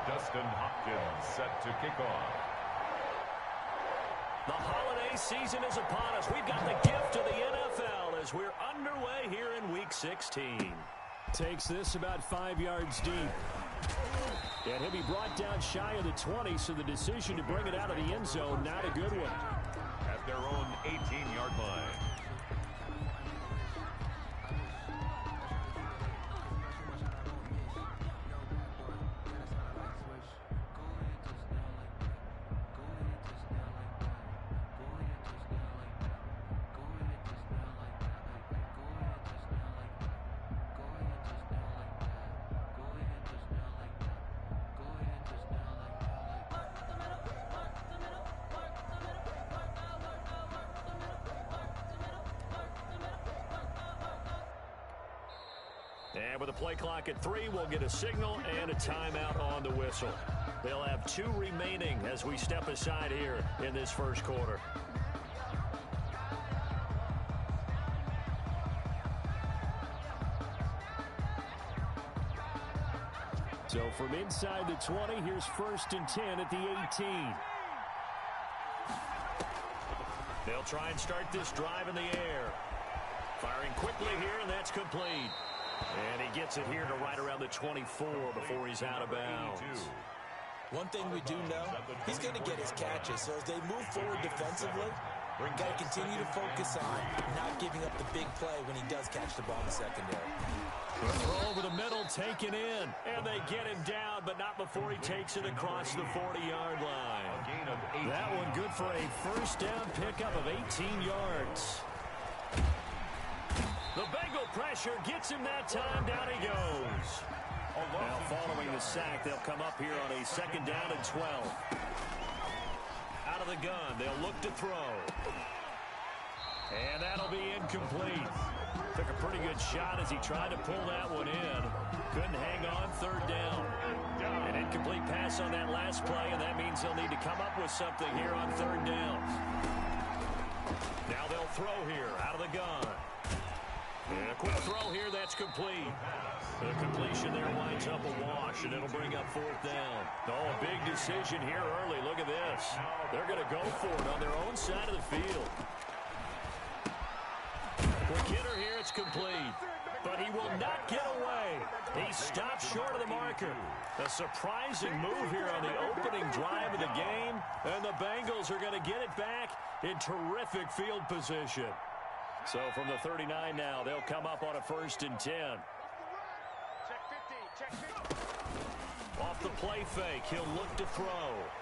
Dustin Hopkins set to kick off. The holiday season is upon us. We've got the gift of the NFL as we're underway here in Week 16. Takes this about 5 yards deep. And he'll be brought down shy of the 20, so the decision to bring it out of the end zone, not a good one. At their own 18-yard line. And with a play clock at 3, we'll get a signal and a timeout on the whistle. They'll have 2 remaining as we step aside here in this first quarter. So from inside the 20, here's 1st and 10 at the 18. They'll try and start this drive in the air. Firing quickly here, and that's complete. And he gets it here to right around the 24 before he's out of bounds. One thing we do know, he's going to get his catches. So as they move forward defensively, we're going to continue to focus on not giving up the big play when he does catch the ball in the secondary. The throw over the middle, taken in. And they get him down, but not before he takes it across the 40-yard line. That one good for a first down pickup of 18 yards. The Bengal pressure gets him that time. Down he goes. Now following the sack, they'll come up here on a 2nd down and 12. Out of the gun, they'll look to throw. And that'll be incomplete. Took a pretty good shot as he tried to pull that one in. Couldn't hang on 3rd down. An incomplete pass on that last play, and that means they'll need to come up with something here on 3rd down. Now they'll throw here out of the gun. And a quick throw here, that's complete. The completion there winds up a wash, and it'll bring up 4th down. Oh, a big decision here early. Look at this. They're going to go for it on their own side of the field. Quick hitter here, it's complete. But he will not get away. He stopped short of the marker. A surprising move here on the opening drive of the game. And the Bengals are going to get it back in terrific field position. So from the 39 now, they'll come up on a 1st and 10. Off the play fake, he'll look to throw.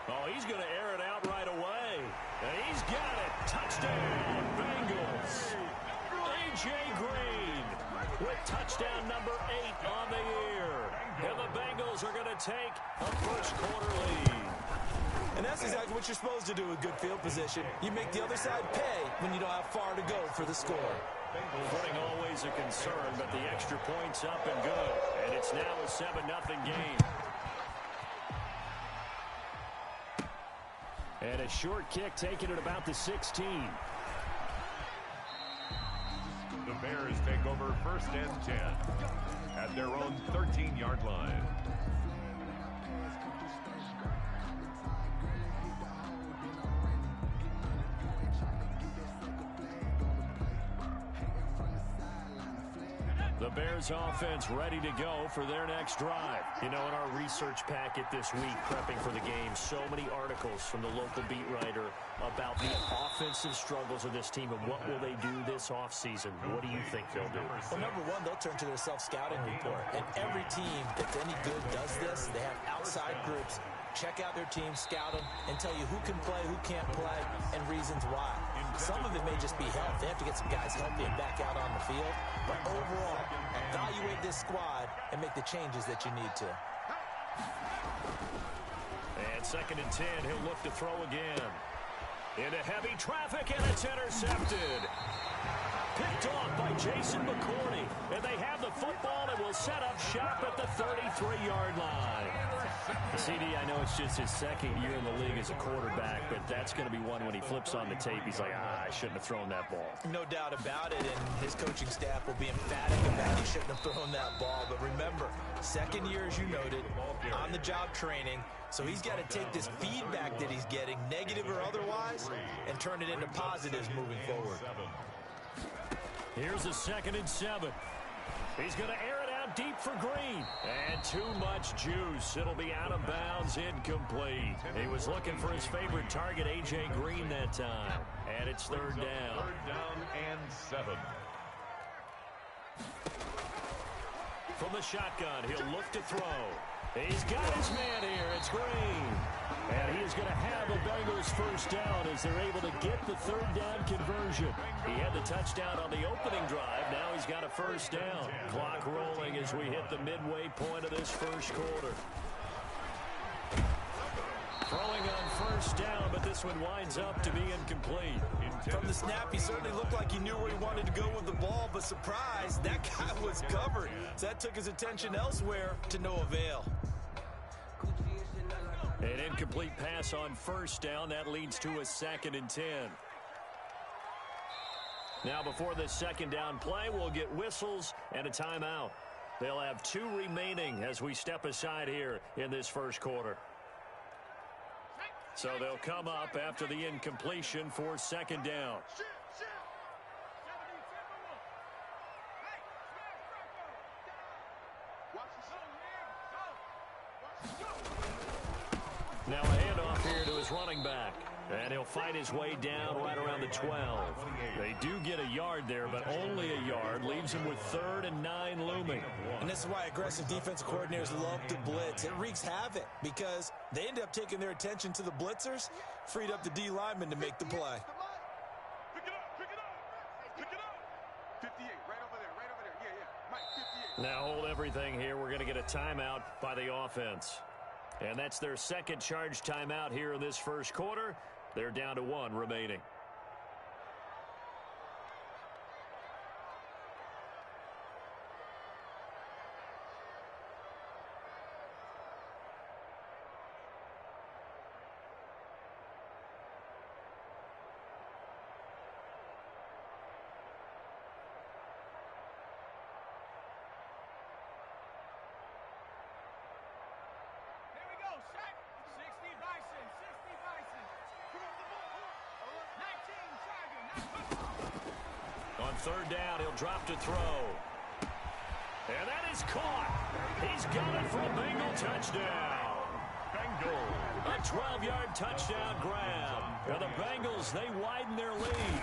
Oh, he's going to air it out right away. And he's got it. Touchdown, Bengals. Peejay with touchdown number 8 on the year. And the Bengals are going to take a first quarter lead. And that's exactly what you're supposed to do with good field position. You make the other side pay when you don't have far to go for the score. Footing always a concern, but the extra point's up and good. And it's now a 7-0 game. And a short kick taken at about the 16. The Bears take over 1st and 10 at their own 13-yard line. The Bears offense ready to go for their next drive. You know, in our research packet this week, prepping for the game, so many articles from the local beat writer about the offensive struggles of this team and what will they do this offseason. What do you think they'll do? Well, number one, they'll turn to their self-scouting report. And every team that's any good does this. They have outside groups. Check out their team, scout them, and tell you who can play, who can't play, and reasons why. Some of it may just be health. They have to get some guys healthy and back out on the field. But overall, evaluate this squad and make the changes that you need to. And 2nd and 10, he'll look to throw again. Into heavy traffic, and it's intercepted. Picked off by Jason McCourty. And they have the football and will set up shop at the 33-yard line. CD, I know it's just his second year in the league as a quarterback, but that's going to be one when he flips on the tape. He's like, I shouldn't have thrown that ball. No doubt about it, and his coaching staff will be emphatic about he shouldn't have thrown that ball. But remember, second year, as you noted, on-the-job training, so he's got to take this feedback that he's getting, negative or otherwise, and turn it into positives moving forward. Here's a 2nd and 7. He's going to air it out deep for Green. And too much juice. It'll be out of bounds, incomplete. He was looking for his favorite target, A.J. Green, that time. And it's 3rd down. 3rd down and 7. From the shotgun, he'll look to throw. He's got his man here. It's Green. And he is going to have a Bengals 1st down as they're able to get the 3rd down conversion. He had the touchdown on the opening drive. Now he's got a 1st down. Clock rolling as we hit the midway point of this 1st quarter. Throwing on 1st down, but this one winds up to be incomplete. From the snap, he certainly looked like he knew where he wanted to go with the ball, but surprise, that guy was covered. So that took his attention elsewhere to no avail. An incomplete pass on 1st down. That leads to a 2nd and 10. Now before the 2nd down play, we'll get whistles and a timeout. They'll have 2 remaining as we step aside here in this 1st quarter. So they'll come up after the incompletion for 2nd down. Now a handoff here to his running back. And he'll fight his way down right around the 12. They do get a yard there, but only a yard. Leaves him with 3rd and 9 looming. And this is why aggressive defensive coordinators love to blitz. It wreaks havoc because they end up taking their attention to the blitzers, freed up the D lineman to make the play. Pick it up. 58, right over there. Yeah. Mike, 58. Now hold everything here. We're going to get a timeout by the offense. And that's their 2nd charge timeout here in this 1st quarter. They're down to 1 remaining. On 3rd down, he'll drop to throw. And that is caught. He's got it for a Bengal touchdown. Bengal. A 12-yard touchdown grab. And the Bengals, they widen their lead.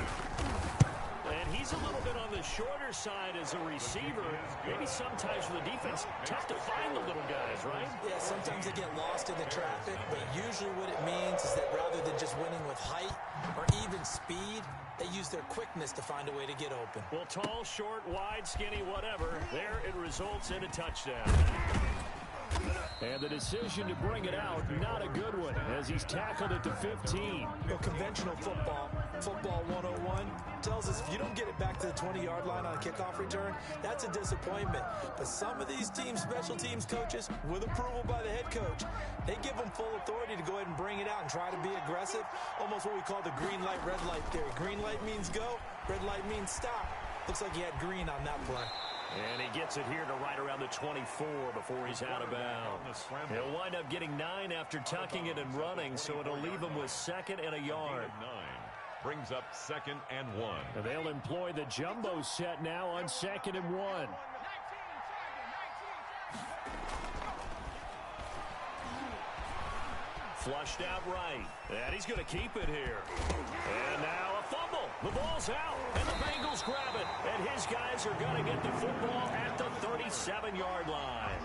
And he's a little bit on the shorter side as a receiver. Maybe sometimes for the defense, tough to find the little guys, right? Yeah, sometimes they get lost in the traffic, but usually what it means is that rather than just winning with height or even speed, they use their quickness to find a way to get open. Well, tall, short, wide, skinny, whatever, there it results in a touchdown. And the decision to bring it out, not a good one, as he's tackled at the 15. Well, conventional football 101, tells us if you don't get it back to the 20-yard line on a kickoff return, that's a disappointment. But some of these teams, special teams coaches, with approval by the head coach, they give them full authority to go ahead and bring it out and try to be aggressive, almost what we call the green light, red light theory. Green light means go, red light means stop. Looks like he had green on that play. And he gets it here to right around the 24 before he's out of bounds. He'll wind up getting 9 after tucking it and running, so it'll leave him with 2nd and a yard. 9 brings up 2nd and 1. And they'll employ the jumbo set now on 2nd and 1. Flushed out right. And he's going to keep it here. And now a fumble. The ball's out. And the Bengals grab it. And his guys are going to get the football at the 37-yard line.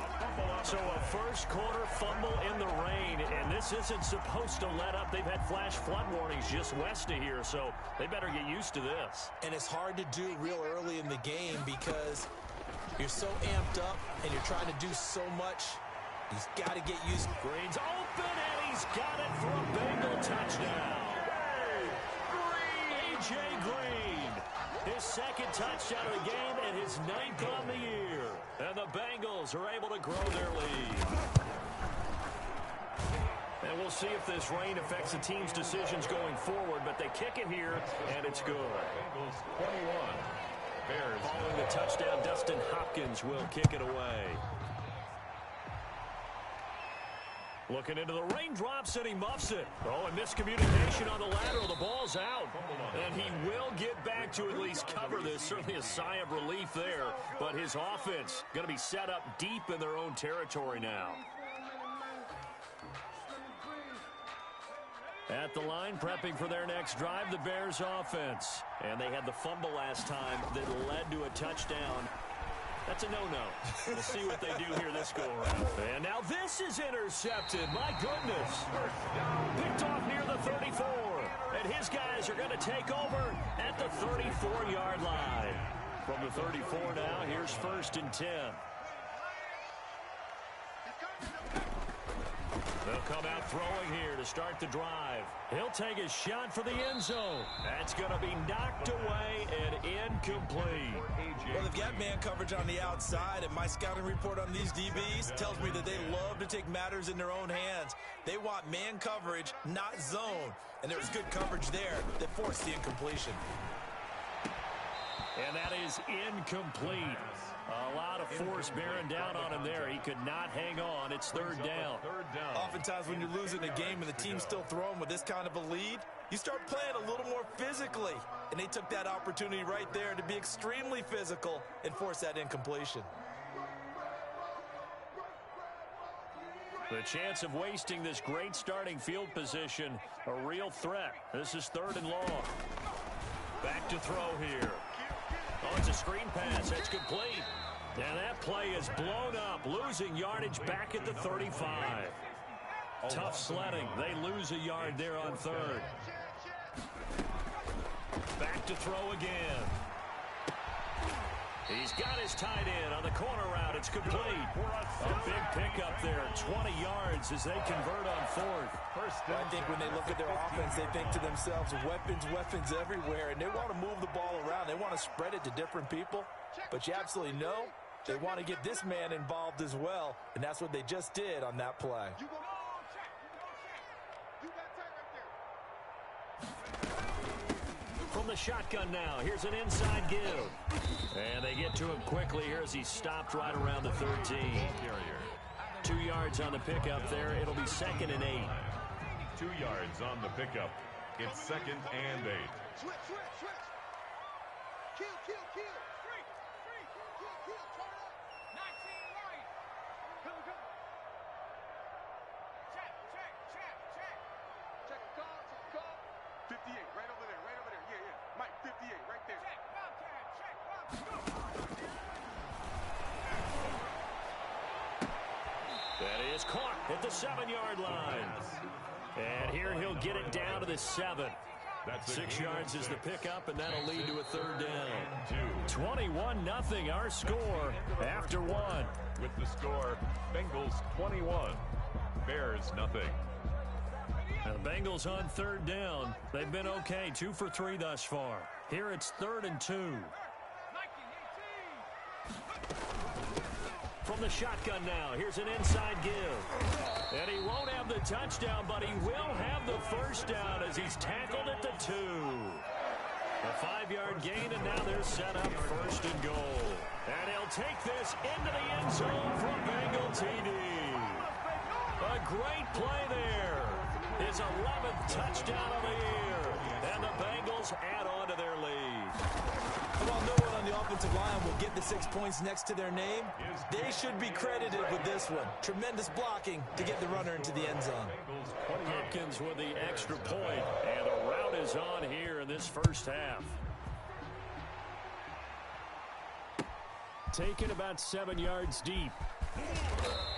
So a first quarter fumble in the rain. And this isn't supposed to let up. They've had flash flood warnings just west of here. So they better get used to this. And it's hard to do real early in the game because you're so amped up and you're trying to do so much. He's got to get used. Green's open, and he's got it for a Bengal touchdown. Peejay Green, his 2nd touchdown of the game and his 9th on the year. And the Bengals are able to grow their lead. we'll see if this rain affects the team's decisions going forward, but they kick it here, and it's good. Bengals 21. Bears. Following the touchdown, Dustin Hopkins will kick it away. Looking into the raindrops, and he muffs it. Oh, and miscommunication on the lateral. The ball's out. And he will get back to at least cover this. Certainly a sigh of relief there. But his offense going to be set up deep in their own territory now. At the line, prepping for their next drive, the Bears offense. And they had the fumble last time that led to a touchdown. That's a no-no. We'll see what they do here this go-around. And now this is intercepted. My goodness. Picked off near the 34. And his guys are going to take over at the 34-yard line. From the 34 now, here's 1st and 10. They'll come out throwing here to start the drive. He'll take a shot for the end zone. That's going to be knocked away and incomplete. Well, they've got man coverage on the outside, and my scouting report on these DBs tells me that they love to take matters in their own hands. They want man coverage, not zone. And there was good coverage there that forced the incompletion. And that is incomplete. A lot of force bearing down on him there. He could not hang on. It's 3rd down. Oftentimes when you're losing a game and the team's still throwing with this kind of a lead, you start playing a little more physically. And they took that opportunity right there to be extremely physical and force that incompletion. The chance of wasting this great starting field position, a real threat. This is 3rd and long. Back to throw here. Oh, it's a screen pass. That's complete. And that play is blown up, losing yardage back at the 35. Tough sledding. They lose a yard there on 3rd. Back to throw again. He's got his tight end on the corner route. It's complete. A big pickup there, 20 yards as they convert on 4th. Well, I think when they look at their offense, they think to themselves, weapons everywhere, and they want to move the ball around. They want to spread it to different people, but you absolutely know they want to get this man involved as well, and that's what they just did on that play. From the shotgun now, here's an inside give. And they get to him quickly here as he stopped right around the 13. 2 yards on the pickup there. It'll be 2nd and 8. 2 yards on the pickup. It's 2nd and 8. Switch. Kill. Street. Turn up. 19 right. Go. Check. Check call. 58, right over there. Yeah. Mike, 58, right there. Check, Bobcat. That is caught at the 7-yard line. And here he'll get it down to the 7. 6 yards is the pickup, and that'll lead to a 3rd down. 21-0 our score after 1. With the score, Bengals 21, Bears nothing. Now the Bengals on 3rd down. They've been okay, 2 for 3 thus far. Here it's 3rd and 2. From the shotgun now, here's an inside give. And he won't have the touchdown, but he will have the 1st down as he's tackled at the 2. A 5-yard gain, and now they're set up 1st and goal. And he'll take this into the end zone from Bengal TD. A great play there. His 11th touchdown of the year. And the Bengals add on to their lead. While no one on the offensive line will get the 6 points next to their name, they should be credited with this one. Tremendous blocking to get the runner into the end zone. Hopkins with the extra point, and the route is on here in this 1st half. Taken about 7 yards deep.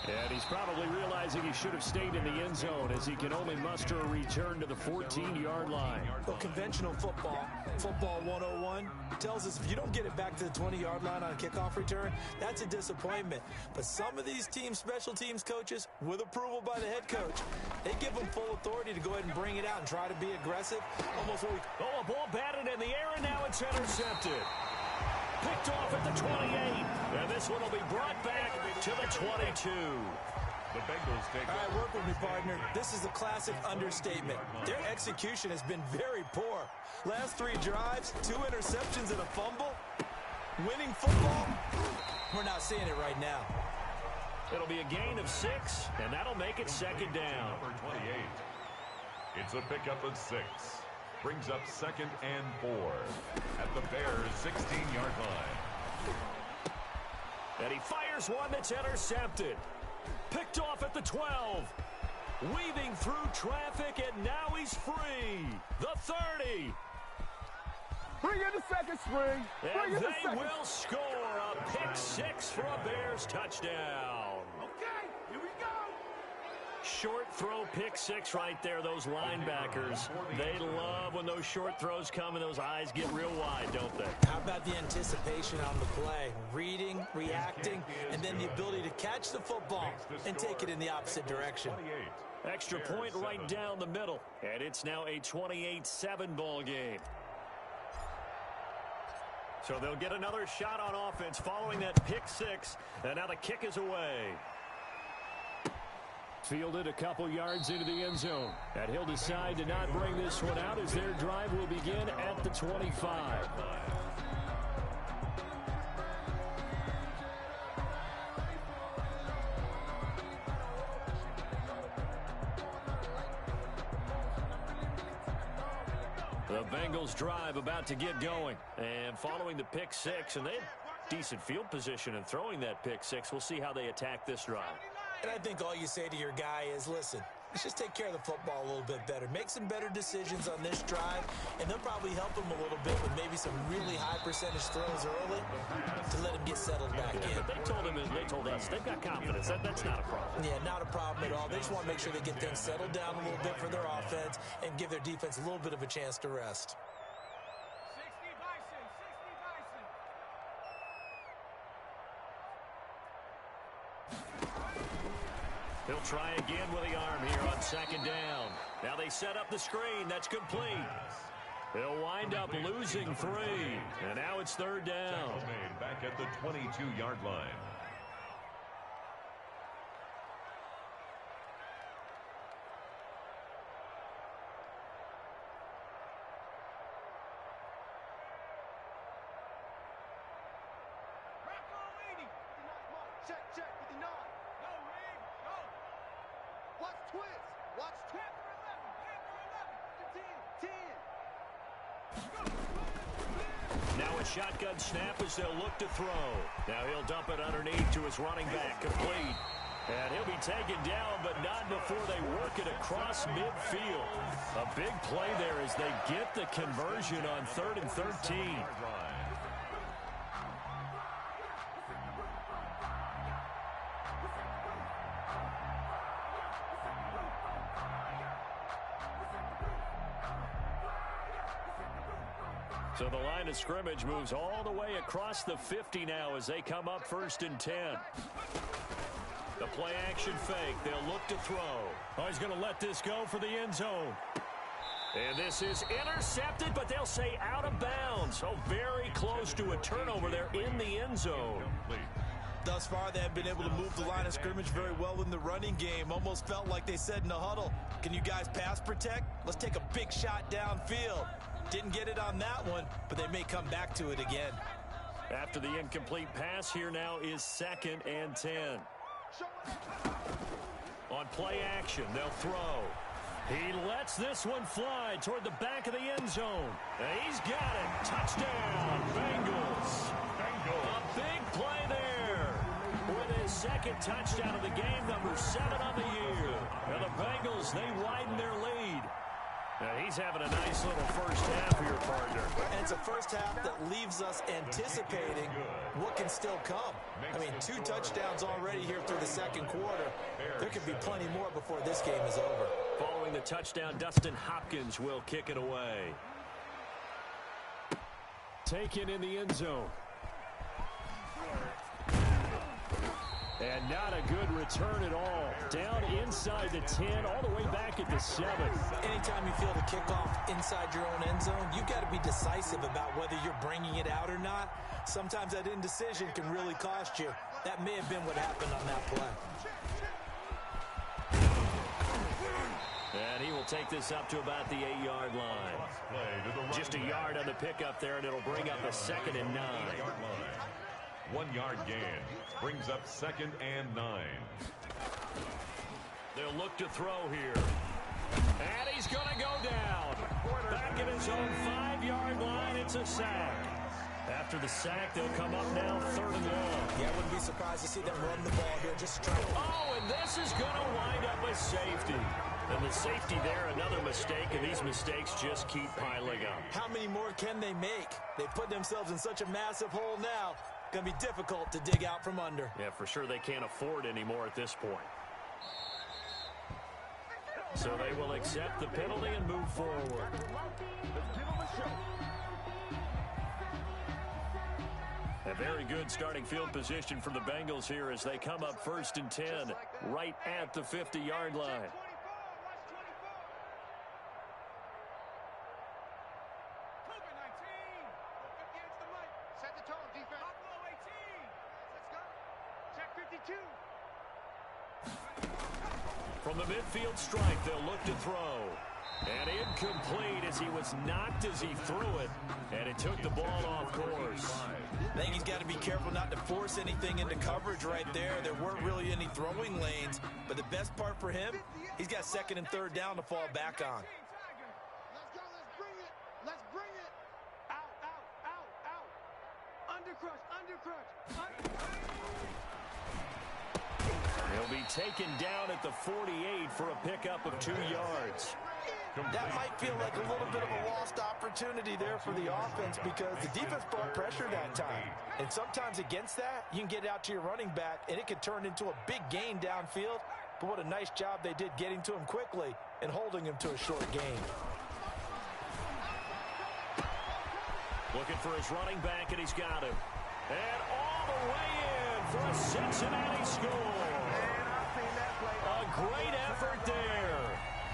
And he's probably realizing he should have stayed in the end zone as he can only muster a return to the 14-yard line. Well, conventional football 101, tells us if you don't get it back to the 20-yard line on a kickoff return, that's a disappointment. But some of these teams, special teams coaches, with approval by the head coach, they give them full authority to go ahead and bring it out and try to be aggressive. Almost what we... Oh, a ball batted in the air, and now it's intercepted. Picked off at the 28, and this one will be brought back to the 22. The Bengals take All right, work with me, partner. This is a classic understatement. Their execution has been very poor. Last 3 drives, 2 interceptions and a fumble. Winning football, we're not seeing it right now. It'll be a gain of 6, and that'll make it second down. Number 28. It's a pickup of 6. Brings up 2nd and 4 at the Bears' 16-yard line. And he fires one that's intercepted. Picked off at the 12. Weaving through traffic, and now he's free. The 30. Bring in the second string. And they will score a pick 6 for a Bears touchdown. Okay, here we go. Short throw pick 6 right there. Those linebackers, they love when those short throws come and those eyes get real wide, don't they? How about the anticipation on the play? Reading, reacting, and then the ability to catch the football and take it in the opposite direction. Extra point right down the middle. And it's now a 28-7 ball game. So they'll get another shot on offense following that pick 6. And now the kick is away. Fielded a couple yards into the end zone. And he'll decide to not bring this one out as their drive will begin at the 25. The Bengals drive about to get going. And following the pick 6, and they had decent field position in throwing that pick 6. We'll see how they attack this drive. And I think all you say to your guy is, listen, let's just take care of the football a little bit better. Make some better decisions on this drive, and they'll probably help him a little bit with maybe some really high percentage throws early to let him get settled back in. But they told us they've got confidence. That's not a problem. Yeah, not a problem at all. They just want to make sure they get things settled down a little bit for their offense and give their defense a little bit of a chance to rest. 60 Bison, 60 Bison. He'll try again with the arm here on 2nd down. Now they set up the screen. That's complete. They'll wind up losing 3. And now it's 3rd down. Made back at the 22-yard line. Check, 59. Go, Reed, go. Watch twist. Watch twist. 10. Now a shotgun snap as they'll look to throw. Now he'll dump it underneath to his running back, complete. And he'll be taken down, but not before they work it across midfield. A big play there as they get the conversion on 3rd and 13. So the line of scrimmage moves all the way across the 50 now as they come up 1st and 10. The play action fake. They'll look to throw. Oh, he's going to let this go for the end zone. And this is intercepted, but they'll say out of bounds. So very close to a turnover there in the end zone. Thus far, they have been able to move the line of scrimmage very well in the running game. Almost felt like they said in the huddle, can you guys pass protect? Let's take a big shot downfield. Didn't get it on that one, but they may come back to it again. After the incomplete pass, here now is 2nd and 10. On play action, they'll throw. He lets this one fly toward the back of the end zone. And he's got it. Touchdown, Bengals. A big play there. With his 2nd touchdown of the game, number 7 on the year. And the Bengals, they widen their lead. Now he's having a nice little first half here, partner. And it's a first half that leaves us anticipating what can still come. I mean, 2 touchdowns already here through the 2nd quarter. There could be plenty more before this game is over. Following the touchdown, Dustin Hopkins will kick it away. Taken in the end zone. And not a good return at all. Down inside the 10, all the way back at the 7. Anytime you feel the kickoff inside your own end zone, you've got to be decisive about whether you're bringing it out or not. Sometimes that indecision can really cost you. That may have been what happened on that play. take this up to about the 8-yard line. Just a yard on the pickup there, and it'll bring up a 2nd and 9. 1 yard gain brings up 2nd and 9. They'll look to throw here. And he's going to go down. Back at his own 5-yard line, it's a sack. After the sack, they'll come up now 3rd and long. Yeah, I wouldn't be surprised to see them run the ball here. Just try. Oh, and this is going to wind up a safety. And the safety there, another mistake, and these mistakes just keep piling up. How many more can they make? They put themselves in such a massive hole now. Going to be difficult to dig out from under. Yeah, for sure they can't afford any more at this point. So they will accept the penalty and move forward. A very good starting field position for the Bengals here as they come up 1st and 10 right at the 50-yard line. Set the tone, defense. Buffalo 18. Let's go. Check 52. From the midfield stripe, they'll look to throw. And incomplete as he was knocked as he threw it. And it took the ball off course. I think he's got to be careful not to force anything into coverage right there. There weren't really any throwing lanes. But the best part for him, he's got 2nd and 3rd down to fall back on. Let's go. Let's bring it. Let's bring it. Out, out, out, out. Undercrush, undercrush. He'll be taken down at the 48 for a pickup of 2 yards. That might feel like a little bit of a lost opportunity there for the offense because the defense brought pressure that time. And sometimes against that, you can get out to your running back, and it could turn into a big gain downfield. But what a nice job they did getting to him quickly and holding him to a short gain. Looking for his running back, and he's got him. And all the way in for a Cincinnati score. A great effort there.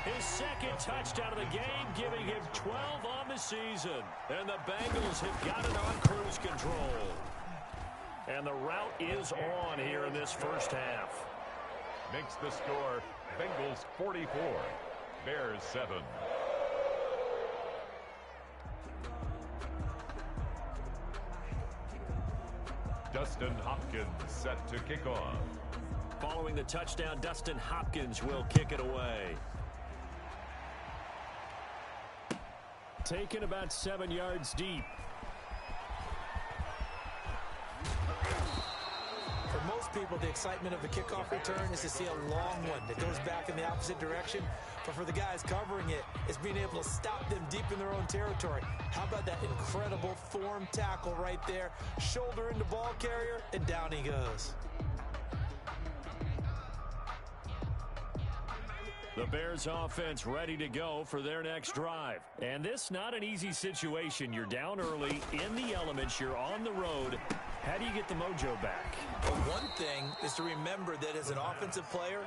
His 2nd touchdown of the game, giving him 12 on the season. And the Bengals have got it on cruise control. And the route is on here in this first half. Makes the score Bengals 44, Bears 7. Dustin Hopkins set to kick off. Following the touchdown, Dustin Hopkins will kick it away. Taken about 7 yards deep. For most people, the excitement of the kickoff return is to see a long one that goes back in the opposite direction. But for the guys covering it, it's being able to stop them deep in their own territory. How about that incredible form tackle right there? Shoulder into ball carrier, and down he goes. The Bears offense ready to go for their next drive. And this not an easy situation. You're down early, in the elements, you're on the road. How do you get the mojo back? Well, one thing is to remember that as an offensive player,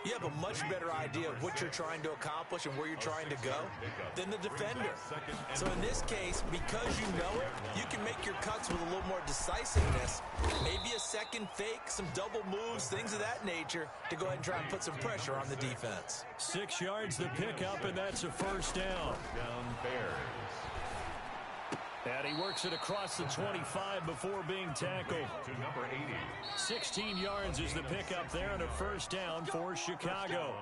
you have a much better idea of what you're trying to accomplish and where you're trying to go than the defender. So in this case, because you know it, you can make your cuts with a little more decisiveness. Maybe a second fake, some double moves, things of that nature to go ahead and try and put some pressure on the defense. 6 yards the pickup, and that's a first down. Down Bears. And he works it across the 25 before being tackled. To number 80. 16 yards is the pickup there, and a first down for Chicago.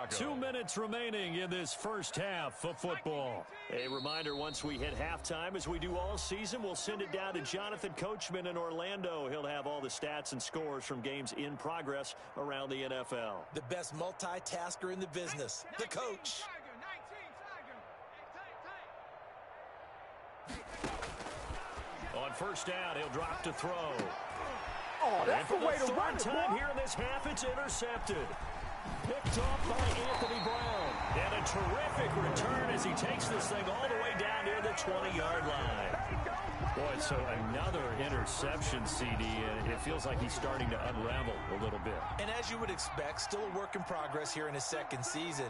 2 minutes remaining in this first half of football. A reminder, once we hit halftime, as we do all season, we'll send it down to Jonathan Coachman in Orlando. He'll have all the stats and scores from games in progress around the NFL. The best multitasker in the business, the coach. On first down, he'll drop to throw. Oh, that's the way to run it, time here in this half, it's intercepted. Picked off by Anthony Brown. And a terrific return as he takes this thing all the way down near the 20-yard line. Boy, so another interception, CD, and it feels like he's starting to unravel a little bit. And as you would expect, still a work in progress here in his second season.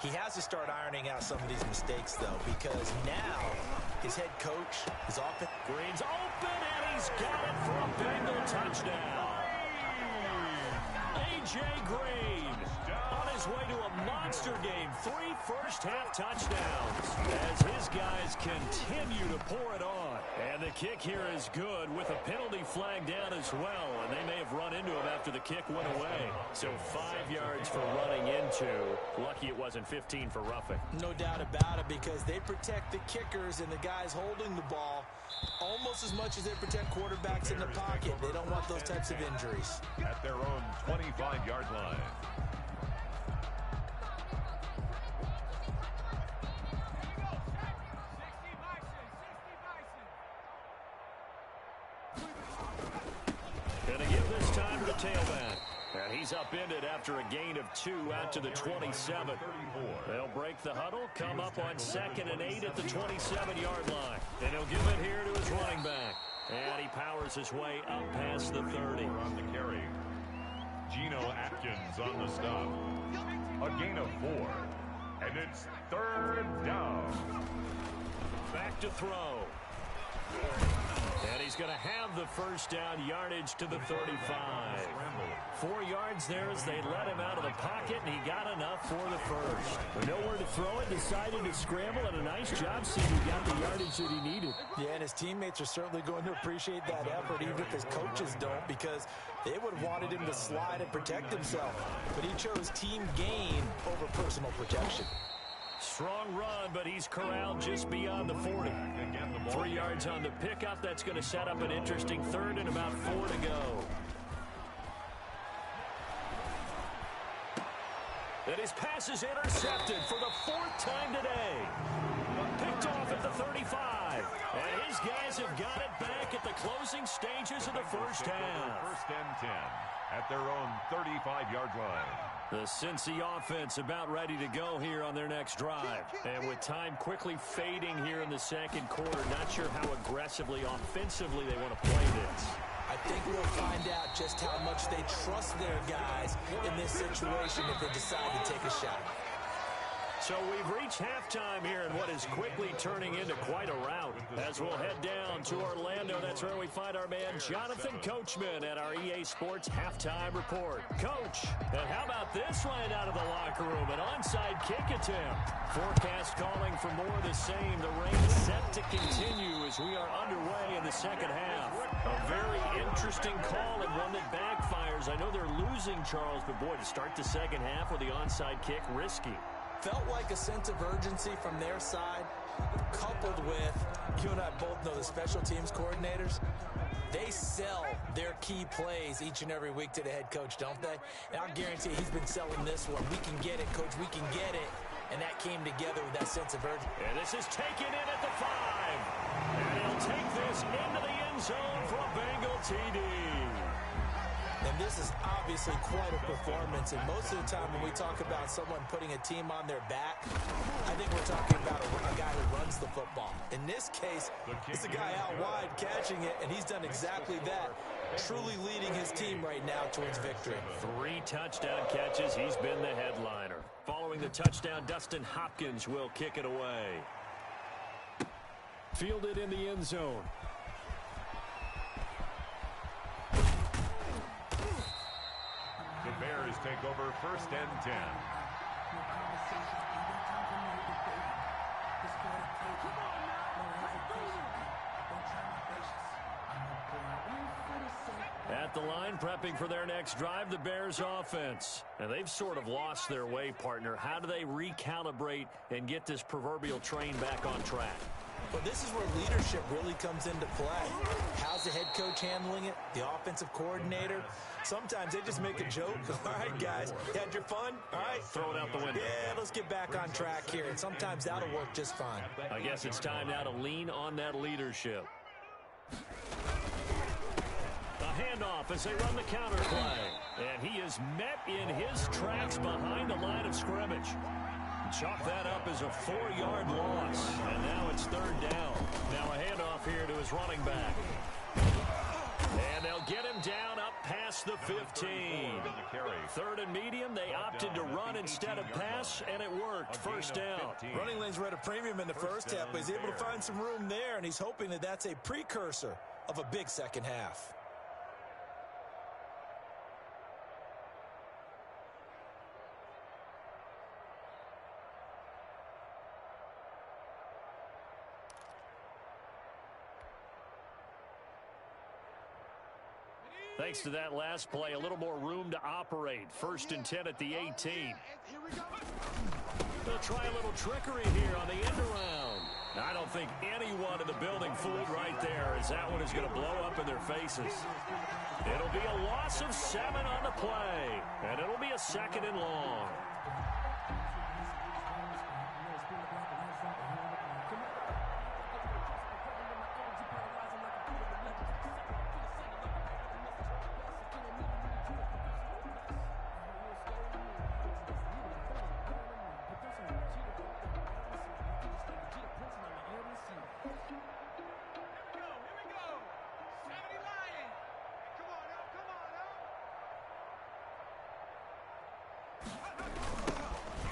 He has to start ironing out some of these mistakes, though, because now his head coach is off it. Green's open, and he's got it for a Bengal touchdown. A Peejay on his way to a monster game. 3 first-half touchdowns as his guys continue to pour it on. And the kick here is good with a penalty flag down as well. And they may have run into him after the kick went away. So 5 yards for running into. Lucky it wasn't 15 for roughing. No doubt about it, because they protect the kickers and the guys holding the ball almost as much as they protect quarterbacks in the pocket. They don't want those types of injuries. At their own 25-yard line. Gonna give this time to the tailback. And he's upended after a gain of 2 out to the 27. They'll break the huddle, come up on 2nd and 8 at the 27-yard line. And he'll give it here to his running back. And he powers his way up past the 30. On the carry. Geno Atkins on the stop. A gain of 4. And it's 3rd down. Back to throw. And he's going to have the first down, yardage to the 35. 4 yards there as they let him out of the pocket, and he got enough for the first. But nowhere to throw it, decided to scramble, and a nice job seeing he got the yardage that he needed. Yeah, and his teammates are certainly going to appreciate that effort, even if his coaches don't, because they would have wanted him to slide and protect himself. But he chose team gain over personal protection. Strong run, but he's corralled just beyond the 40. 3 yards on the pickup. That's going to set up an interesting 3rd and about 4 to go. And his pass is intercepted for the 4th time today. Picked off at the 35. And his guys have got it back at the closing stages of the first half. 1st and 10 at their own 35-yard line. The Cincy offense about ready to go here on their next drive. And with time quickly fading here in the 2nd quarter, not sure how aggressively, offensively they want to play this. I think we'll find out just how much they trust their guys in this situation if they decide to take a shot. So we've reached halftime here in what is quickly turning into quite a rout. As we'll head down to Orlando, that's where we find our man Jonathan Coachman at our EA Sports Halftime Report. Coach, and how about this right out of the locker room? An onside kick attempt. Forecast calling for more of the same. The rain set to continue as we are underway in the 2nd half. A very interesting call and one that backfires. I know they're losing, Charles, but boy, to start the 2nd half with the onside kick, risky. Felt like a sense of urgency from their side, coupled with, you and I both know the special teams coordinators, they sell their key plays each and every week to the head coach, don't they? And I'll guarantee he's been selling this one. We can get it, coach, we can get it. And that came together with that sense of urgency. And this is taken in at the 5. And he'll take this into the end zone for a Bengal TD. And this is obviously quite a performance. And most of the time when we talk about someone putting a team on their back, I think we're talking about a guy who runs the football. In this case, it's a guy out wide catching it, and he's done exactly that, truly leading his team right now towards victory. 3 touchdown catches. He's been the headliner. Following the touchdown, Dustin Hopkins will kick it away. Fielded in the end zone. The Bears take over 1st and 10. At the line, prepping for their next drive, the Bears offense. And they've sort of lost their way, partner. How do they recalibrate and get this proverbial train back on track? Well, this is where leadership really comes into play. How's the head coach handling it? The offensive coordinator? Sometimes they just make a joke. All right, guys, you had your fun? All right. Throw it out the window. Yeah, let's get back on track here. And sometimes that'll work just fine. I guess it's time now to lean on that leadership. A handoff as they run the counter play. And he is met in his tracks behind the line of scrimmage. Chalk that up as a 4-yard loss. And now it's 3rd down. Now a handoff here to his running back. And they'll get him down up past the 15. 3rd and medium, they opted to run instead of pass, and it worked. 1st down. Running lanes were at a premium in the first half, but he's able to find some room there, and he's hoping that that's a precursor of a big 2nd half. Thanks to that last play, a little more room to operate. 1st and 10 at the 18. They'll try a little trickery here on the end around. I don't think anyone in the building fooled right there, as that one is going to blow up in their faces. It'll be a loss of 7 on the play, and it'll be a 2nd and long.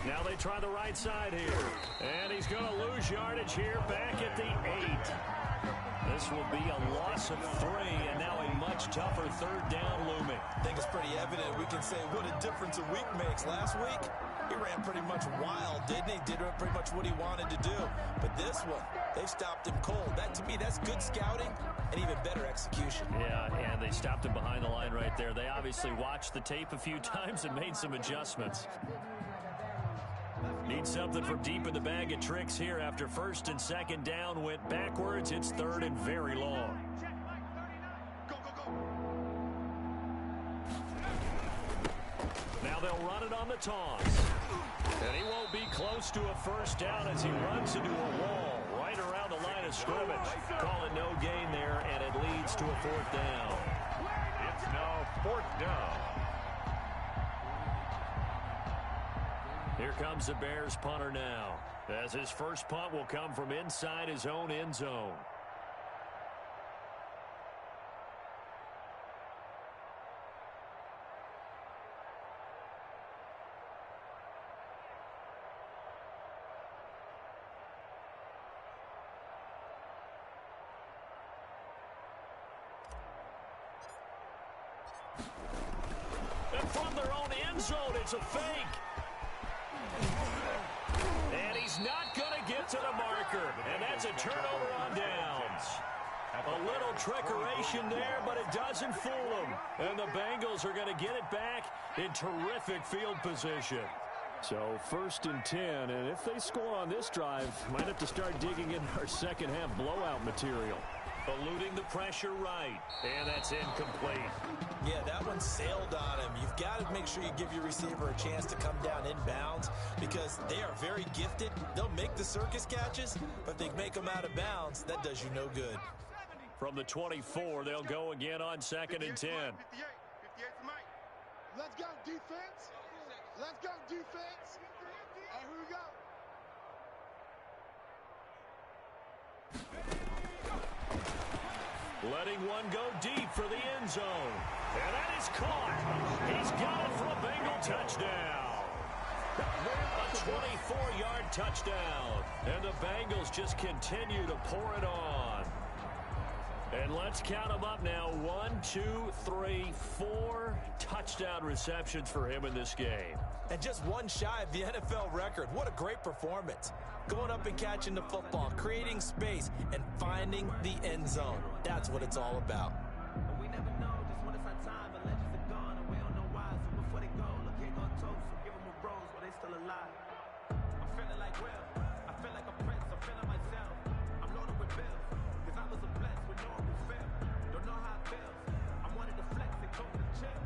Now they try the right side here. And he's going to lose yardage here back at the 8. This will be a loss of 3, and now a much tougher 3rd down looming. I think it's pretty evident. We can say what a difference a week makes. Last week, he ran pretty much wild, didn't he? Did pretty much what he wanted to do. But this one, they stopped him cold. That, to me, that's good scouting and even better execution. Yeah, and they stopped him behind the line right there. They obviously watched the tape a few times and made some adjustments. Need something from deep in the bag of tricks here after 1st and 2nd down went backwards. It's 3rd and very long. Now they'll run it on the toss. And he won't be close to a 1st down as he runs into a wall right around the line of scrimmage. Calling no gain there, and it leads to a 4th down. It's now 4th down. Here comes the Bears punter now, as his first punt will come from inside his own end zone. And from their own end zone, it's a fake. And he's not going to get to the marker. And that's a turnover on downs. A little trickeration there, but it doesn't fool them. And the Bengals are going to get it back in terrific field position. So 1st and 10, and if they score on this drive, might have to start digging in our second half blowout material. Eluding the pressure right, and that's incomplete. Yeah, that one sailed on him. You've got to make sure you give your receiver a chance to come down inbounds because they are very gifted. They'll make the circus catches, but if they make them out of bounds, that does you no good. From the 24, they'll go again on 2nd and 10. Let's go, defense. Let's go, defense. Hey, here we go. Letting one go deep for the end zone. And that is caught. He's got it for a Bengal touchdown. A 24-yard touchdown. And the Bengals just continue to pour it on. And let's count them up now. 1, 2, 3, 4 touchdown receptions for him in this game. And just one shy of the NFL record. What a great performance. Going up and catching the football, creating space, and finding the end zone. That's what it's all about. We never know just when it's our time, but legends are gone, and we don't know why. So before they go, look, here go toast. So give them a rose while they still alive. I'm feeling like Will. I feel like a prince. I'm feeling myself. I'm loaded with bills, because I was a blessed with no one who failed. Don't know how it feels. I wanted to flex and go to the chill.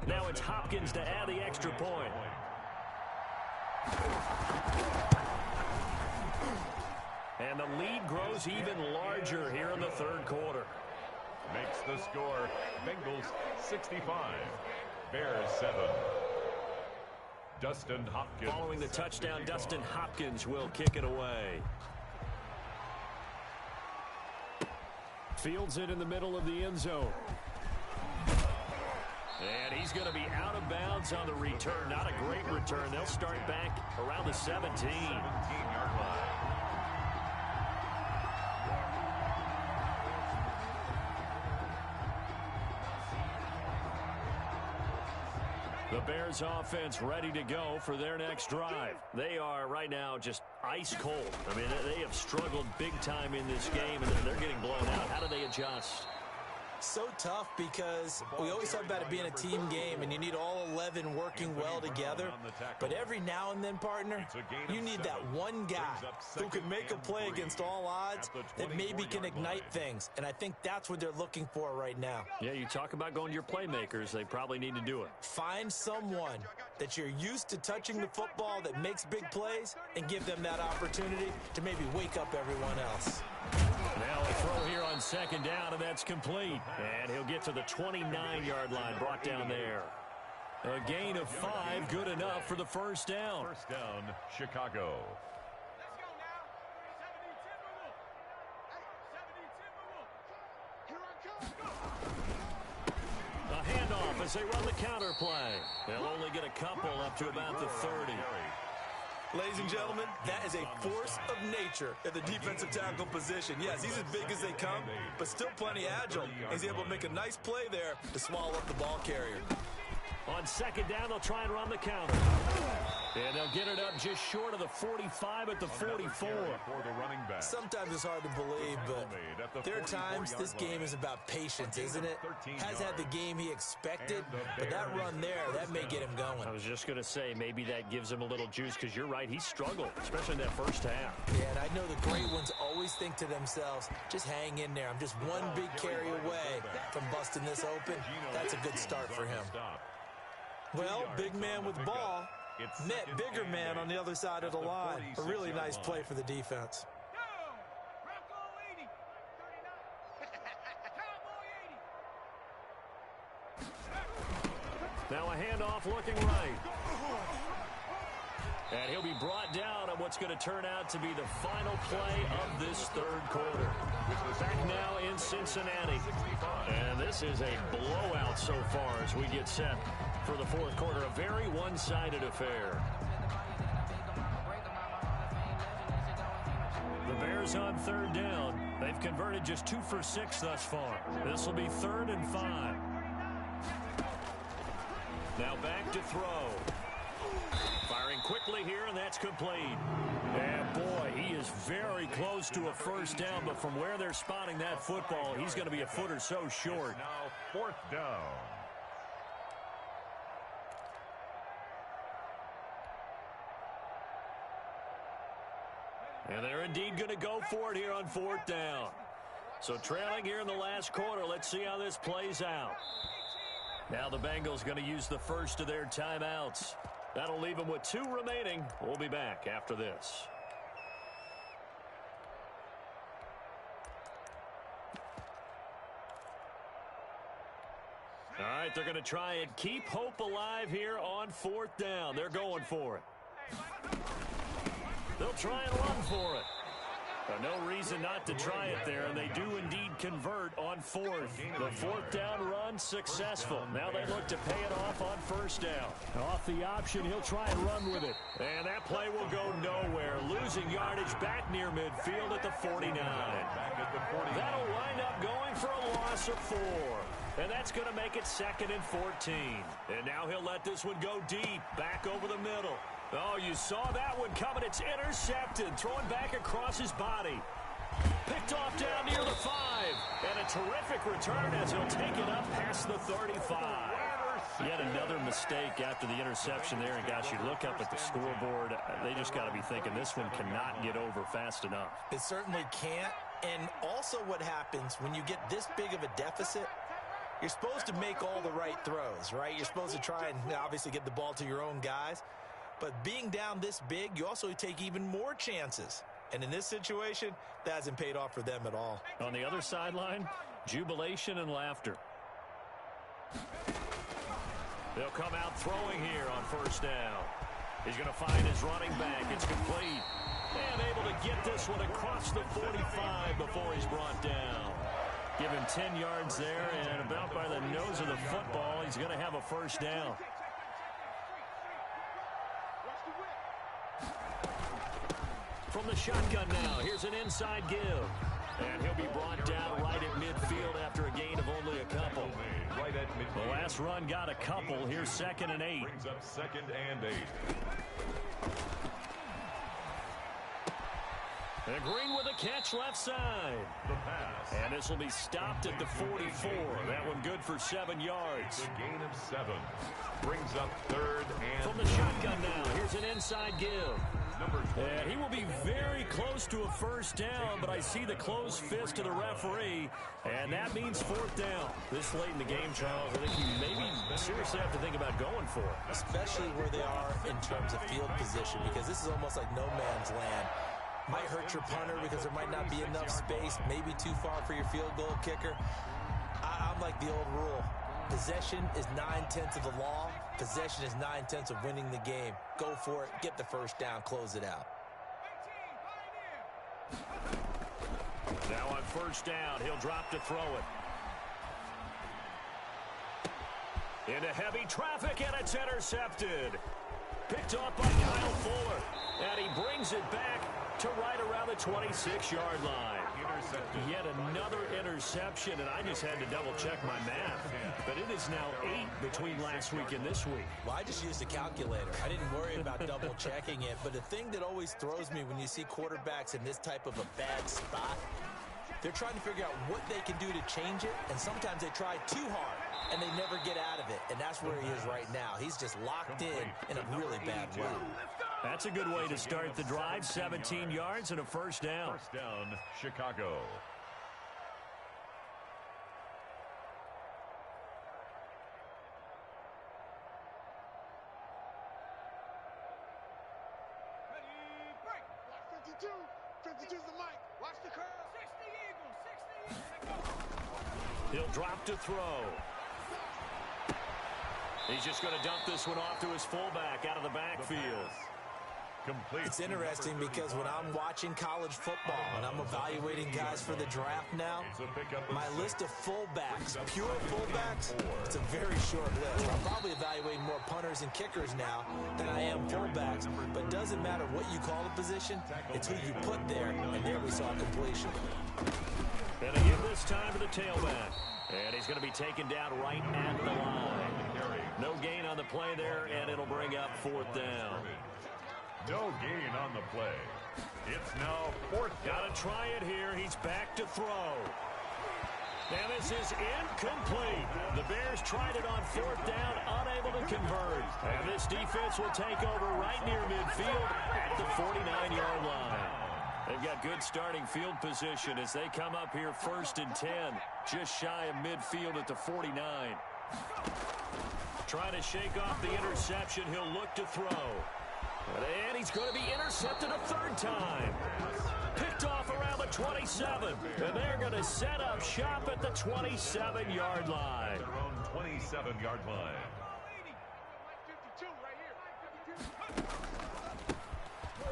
Now it's Hopkins to add the extra point. And the lead grows even larger here in the 3rd quarter. Makes the score Bengals 65, Bears 7. Dustin Hopkins. Following the touchdown, Dustin Hopkins will kick it away. Fields it in the middle of the end zone. And he's going to be out of bounds on the return. Not a great return. They'll start back around the 17-yard line. The Bears offense ready to go for their next drive. They are right now just ice cold. I mean, they have struggled big time in this game, and they're getting blown out. How do they adjust? So tough because we always talk about it being a team game and you need all 11 working well together. But every now and then, partner, you need that one guy who can make a play against all odds that maybe can ignite things. And I think that's what they're looking for right now. Yeah, you talk about going to your playmakers. They probably need to do it. Find someone that you're used to touching the football that makes big plays and give them that opportunity to maybe wake up everyone else. Now a throw here on second down, and that's complete. And he'll get to the 29-yard line, brought down there. A gain of 5, good enough for the first down. First down, Chicago. A handoff as they run the counter play. They'll only get a couple up to about the 30. Ladies and gentlemen, that is a force of nature at the defensive tackle position. Yes, he's as big as they come, but still plenty agile. He's able to make a nice play there to swallow up the ball carrier. On second down, they'll try and run the counter. And they'll get it up just short of the 45 at the 44. Sometimes it's hard to believe, but there are times this game is about patience, isn't it? Has had the game he expected, but that run there, that may get him going. I was just going to say, maybe that gives him a little juice, because you're right, he struggled, especially in that first half. Yeah, and I know the great ones always think to themselves, just hang in there. I'm just one big carry away from busting this open. That's a good start for him. Well, big man with ball met bigger man on the other side of the line. A really nice play for the defense. Now a handoff looking right. And he'll be brought down on what's going to turn out to be the final play of this third quarter. Back now in Cincinnati. And this is a blowout so far as we get set for the fourth quarter. A very one-sided affair. The Bears on third down. They've converted just 2 for 6 thus far. This will be 3rd and 5. Now back to throw. Firing quickly here, and that's complete. And boy, he is very close to a first down, but from where they're spotting that football, he's going to be a foot or so short. Now 4th down. And they're indeed going to go for it here on 4th down. So trailing here in the last quarter, let's see how this plays out. Now the Bengals going to use the first of their timeouts. That'll leave them with 2 remaining. We'll be back after this. All right, they're going to try and keep hope alive here on 4th down. They're going for it. They'll try and run for it. No reason not to try it there, and they do indeed convert on 4th. The 4th down run successful. Now they look to pay it off on 1st down. Off the option, he'll try and run with it. And that play will go nowhere. Losing yardage back near midfield at the 49. That'll wind up going for a loss of 4. And that's going to make it 2nd and 14. And now he'll let this one go deep, back over the middle. Oh, you saw that one coming. It's intercepted. Throwing back across his body. Picked off down near the 5. And a terrific return as he'll take it up past the 35. Yet another mistake after the interception there. And, gosh, you look up at the scoreboard. They just got to be thinking this one cannot get over fast enough. It certainly can't. And also what happens when you get this big of a deficit, you're supposed to make all the right throws, right? You're supposed to try and obviously get the ball to your own guys. But being down this big, you also take even more chances. And in this situation, that hasn't paid off for them at all. On the other sideline, jubilation and laughter. They'll come out throwing here on 1st down. He's going to find his running back. It's complete. And able to get this one across the 45 before he's brought down. Give him 10 yards there, and about by the nose of the football, he's going to have a 1st down. From the shotgun now, here's an inside give. And he'll be brought down right at midfield after a gain of only a couple. Right at midfield. The last run got a couple. Here's 2nd and 8. Brings up 2nd and 8. And Green with a catch left side. The pass. And this will be stopped at the 44. That one good for 7 yards. It's a gain of 7. Brings up 3rd and... From the shotgun now, here's an inside give. And he will be very close to a first down, but I see the closed fist of the referee, and that means 4th down. This late in the game, Charles, I think you maybe seriously have to think about going for it. Especially where they are in terms of field position, because this is almost like no man's land. Might hurt your punter because there might not be enough space, maybe too far for your field goal kicker. I'm like the old rule. Possession is 9/10 of the law. Possession is 9/10 of winning the game. Go for it. Get the first down. Close it out. Now on first down, he'll drop to throw it. Into heavy traffic, and it's intercepted. Picked off by Kyle Fuller. And he brings it back to right around the 26-yard line. Yet another interception, and I just had to double-check my math. But it is now 8 between last week and this week. Well, I just used a calculator. I didn't worry about double-checking it. But the thing that always throws me when you see quarterbacks in this type of a bad spot, they're trying to figure out what they can do to change it, and sometimes they try too hard, and they never get out of it. And that's where he is right now. He's just locked in a really bad way. That's a good way to start the drive. 17 yards and a first down. First down, Chicago. Ready, break. Watch 52. 52's the mic. Watch the curl. 60 Eagles. 60 Eagles. He'll drop to throw. He's just going to dump this one off to his fullback out of the backfield. Complete. It's interesting because when I'm watching college football and I'm evaluating guys for the draft now, my list of fullbacks, pure fullbacks, it's a very short list. I'm probably evaluating more punters and kickers now than I am fullbacks, but it doesn't matter what you call the position, it's who you put there, and there we saw completion. And they give this time to the tailback. And he's going to be taken down right at the line. No gain on the play there, and it'll bring up 4th down. No gain on the play. It's now 4th down. Got to try it here. He's back to throw. And this is incomplete. The Bears tried it on 4th down, unable to convert. And this defense will take over right near midfield at the 49-yard line. They've got good starting field position as they come up here 1st and 10, just shy of midfield at the 49. Trying to shake off the interception. He'll look to throw. And he's going to be intercepted a 3rd time. Picked off around the 27. And they're going to set up shop at the 27-yard line. Their own 27-yard line. 52 right here.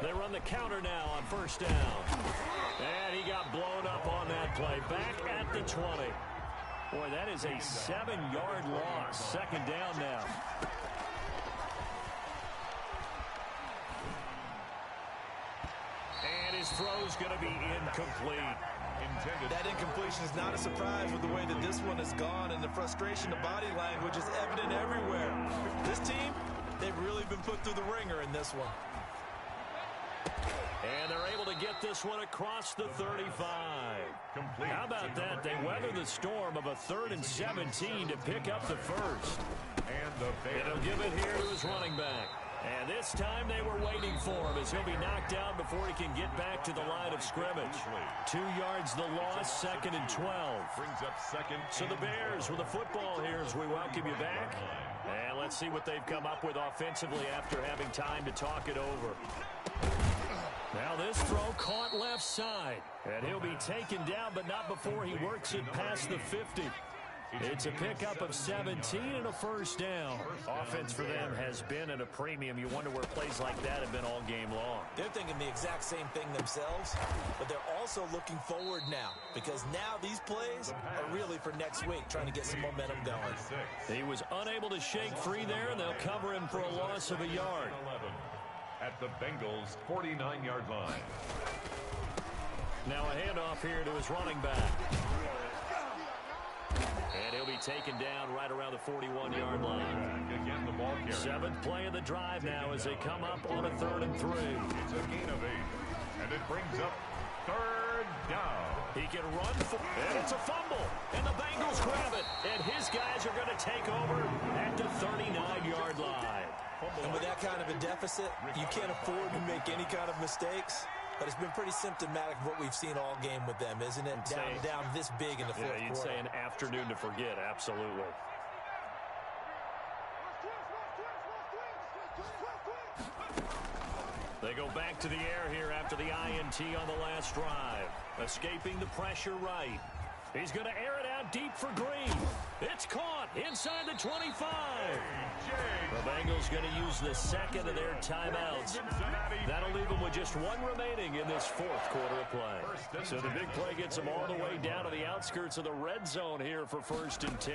They run the counter now on first down. And he got blown up on that play. Back at the 20. Boy, that is a 7-yard loss. 2nd down now. And his throw's going to be incomplete. That incompletion is not a surprise with the way that this one has gone, and the frustration, the body language is evident everywhere. This team, they've really been put through the ringer in this one. And they're able to get this one across the 35. Complete. How about that? They weather the storm of a 3rd and 17 to pick up the first. And he'll give it here to his running back. And this time they were waiting for him as he'll be knocked down before he can get back to the line of scrimmage. 2 yards the loss, 2nd and 12. Brings up 2nd. So the Bears with the football here as we welcome you back. And let's see what they've come up with offensively after having time to talk it over. Now this throw caught left side. And he'll be taken down, but not before he works it past the 50. It's a pickup of 17 and a first down. Offense for them has been at a premium. You wonder where plays like that have been all game long. They're thinking the exact same thing themselves, but they're also looking forward now because now these plays are really for next week, trying to get some momentum going. He was unable to shake free there, and they'll cover him for a loss of a yard. 11 at the Bengals' 49-yard line. Now a handoff here to his running back. And he'll be taken down right around the 41-yard line. Again, the ball carrier. 7th play of the drive now as they come up on a 3rd and 3. It's a gain of 8. And it brings up third down. He can run for it. And it's a fumble. And the Bengals grab it. And his guys are going to take over at the 39-yard line. And with that kind of a deficit, you can't afford to make any kind of mistakes. But it's been pretty symptomatic of what we've seen all game with them, isn't it? Down this big in the fourth quarter. You'd say an afternoon to forget, absolutely. They go back to the air here after the INT on the last drive. Escaping the pressure right. He's going to air it out deep for Green. It's caught inside the 25. The Bengals going to use the second of their timeouts. That'll leave them with just one remaining in this fourth quarter of play. So the big play gets them all the way down to the outskirts of the red zone here for 1st and 10.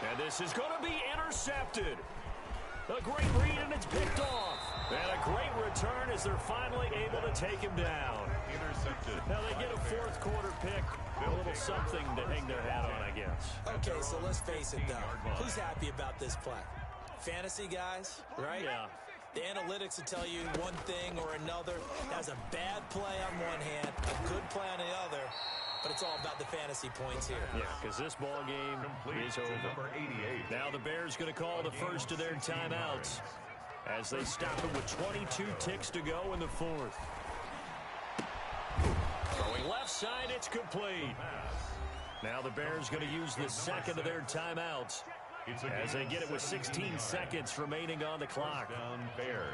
And this is going to be intercepted. A great read, and it's picked off. And a great return as they're finally able to take him down. Intercepted. Now they get a fourth quarter pick. A little something to hang their hat on, I guess. Okay, so let's face it, though. Who's happy about this play? Fantasy guys, right? Yeah. The analytics will tell you one thing or another. That's a bad play on one hand, a good play on the other. But it's all about the fantasy points here. Yeah, because this ball game is over. Number 88. Now the Bears going to call the first of their timeouts as they stop it with 22 ticks to go in the fourth. Going left side, it's complete. Now the Bears going to use the second of their timeouts as they get it with 16 seconds remaining on the clock. Down Bears.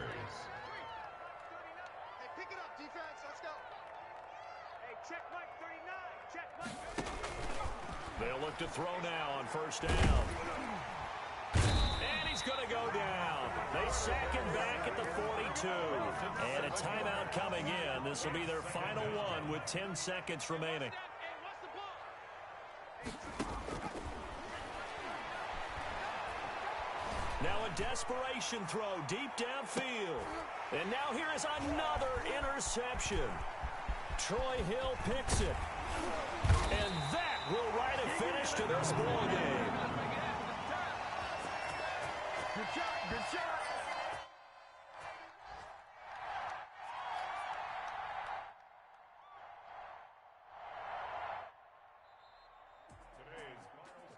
Hey, pick it up, defense. Let's go. Hey, check Mike 39. Check Mike 39. They'll look to throw now on first down. And he's going to go down. They sack him back at the 42. And a timeout coming in. This will be their final one with 10 seconds remaining. Now a desperation throw deep downfield. And now here is another interception. Troy Hill picks it. And that will write a finish to this ball game. Good shot, good shot.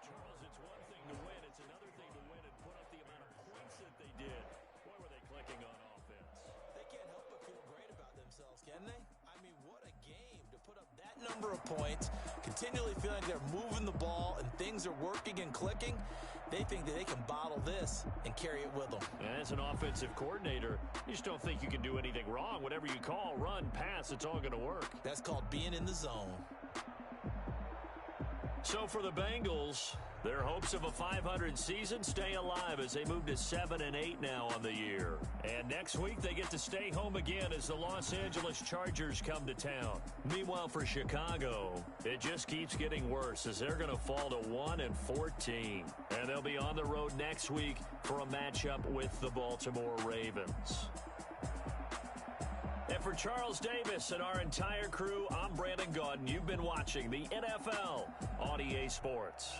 Charles, it's one thing to win. It's another thing to win and put up the amount of points that they did. Boy, were they clicking on offense. They can't help but feel great about themselves, can they? I mean, what a game to put up that number of points, continually feeling they're moving the ball and things are working and clicking. They think that they can bottle this and carry it with them. And as an offensive coordinator, you just don't think you can do anything wrong. Whatever you call, run, pass, it's all going to work. That's called being in the zone. So for the Bengals, their hopes of a 500 season stay alive as they move to 7-8 now on the year. And next week they get to stay home again as the Los Angeles Chargers come to town. Meanwhile for Chicago, it just keeps getting worse as they're going to fall to 1-14. And they'll be on the road next week for a matchup with the Baltimore Ravens. And for Charles Davis and our entire crew, I'm Brandon Gaudin. You've been watching the NFL on EA Sports.